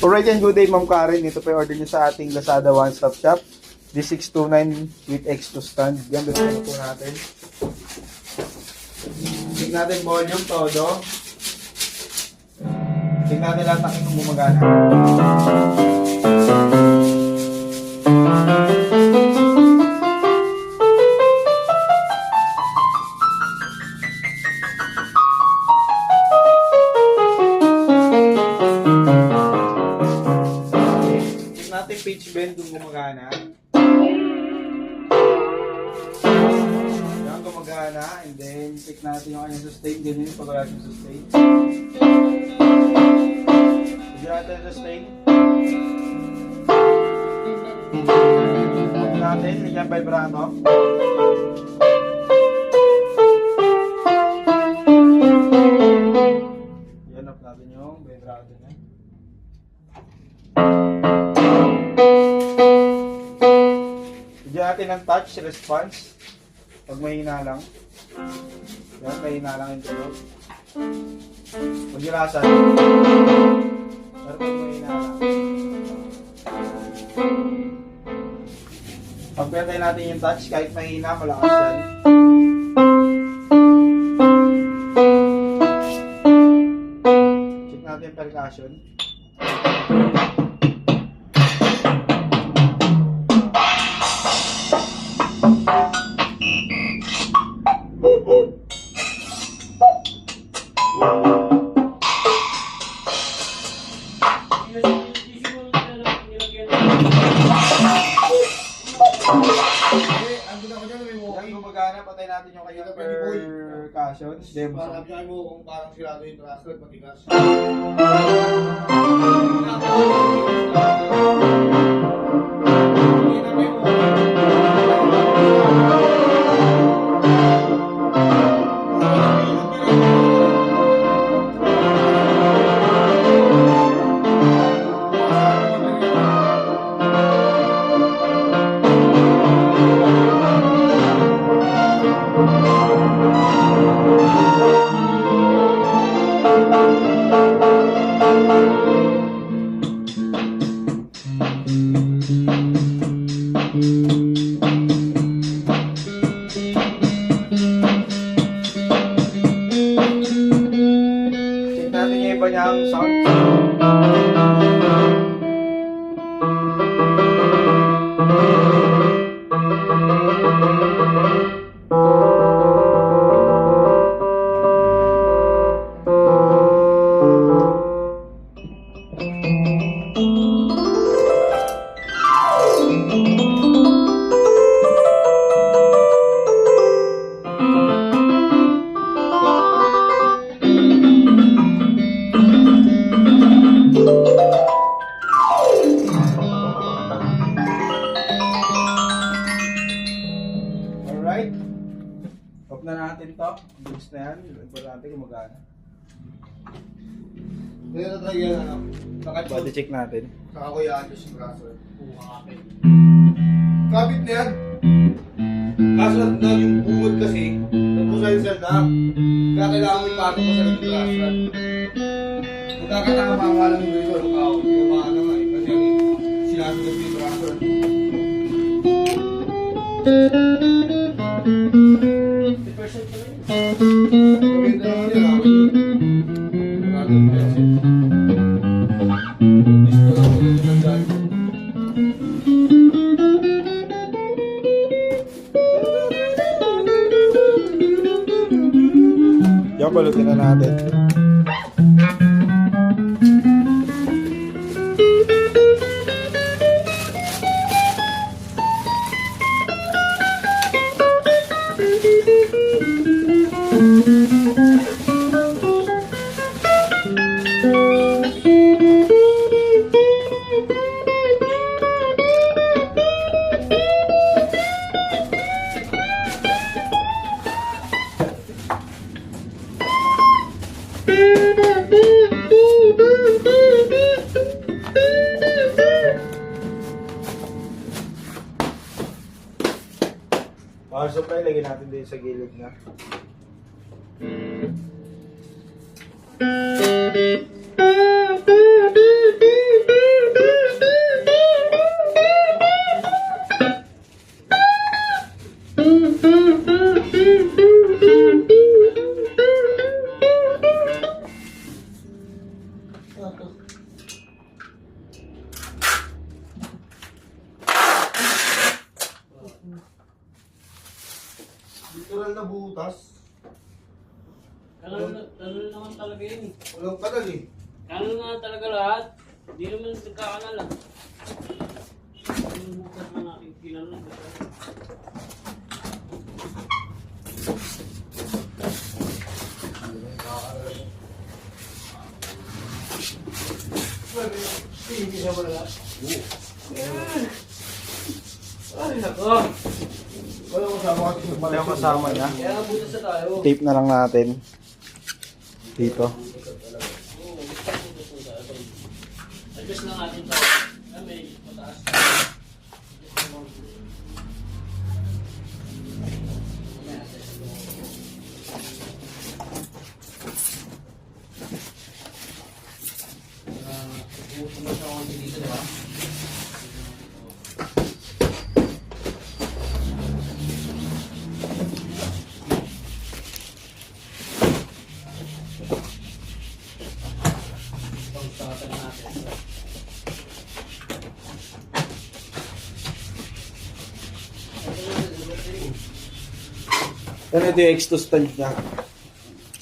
Alright and good day Ma'am Karen. Ito pa yung order nyo sa ating Lazada One Stop Shop. D629 with X2 stand. Yan, bigyan po natin. Check natin volume, todo. Check natin lahat ng kung gumagana. Pitch bend kung gumagana. Yan, gumagana. And then, check natin yung kanyang sustain. Ganyan yung pag wala siyang sustain. Check natin yung sustain. Check natin. Lagyan vibrato. Yan, off natin yung vibrato niya. Bigyan natin ng touch response. Pag mahina lang. Yan, mahina lang yung tulog. Pag-ilasan. Pero pag mahina lang. Pagpintay natin yung touch, kahit mahina, malakas yan. Check natin yung percussion. Yan, gumagana, patay natin yung kanyang percussion. Parang mo kung parang sirado yung trusted, matigas. Check natin yung iba niyang sound. Alright. Off na natin to. Boost na yan. Importante gumagana. Kaya na talaga yan, ano? Body check natin. Kakakuyaan yung braso. Kabit na yan. Kaso na yung bungod kasi, nagpusay-sell na. Kaya kailangan mo ipatong mo sa yung braso. Magkakataka pa ang alam yung dito. Yung mga ano nga eh. Kasi sinasagot yung braso. Maganda naman yun, ah. Maraming beses. Gusto lang ko yun ang dami. Yan, balutin na natin. Power supply, lagyan natin din sa gilid na. Literal na butas. Kanan naman talaga yun. Walang kanal eh. Kanan na talaga lahat. Hindi naman nagkakanal ah. Yung bukas na nakikita lang. Hindi siya wala. Ay, nako. Walang kasama kasi Wala yung kasama niya. Kaya nga butas na tayo. Tape na lang natin. Dito. Adjust lang natin ito. May mataas. Puso mo siya konti dito, di ba? Pagtatan natin. Yan ito yung X2 stand niya.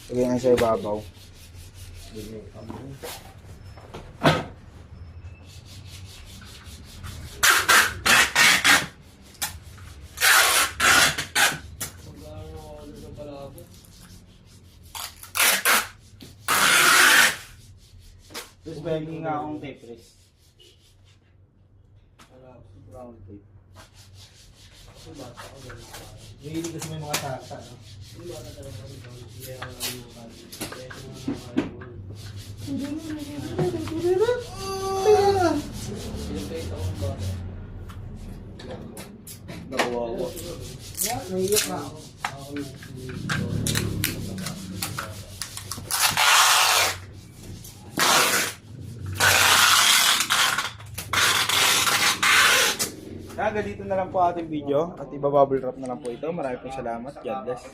Lagyan nga sa ibabaw. Magkano ako sa palabo? Tapos bagay nga akong tape rest. Palabo. Brown tape. Kasi bata ako ganun. Hindi kasi may mga tata, no? Hindi bata talaga ako ganun. Hindi ako lang yung kali. Kaya ito mga nakakali ko. Pinagkait akong bata. Nakuha ko. Yeah, naiyak na ako. Ako yung Hanggang dito na lang po ating video at ibabubble wrap na lang po ito. Maraming po salamat. God bless.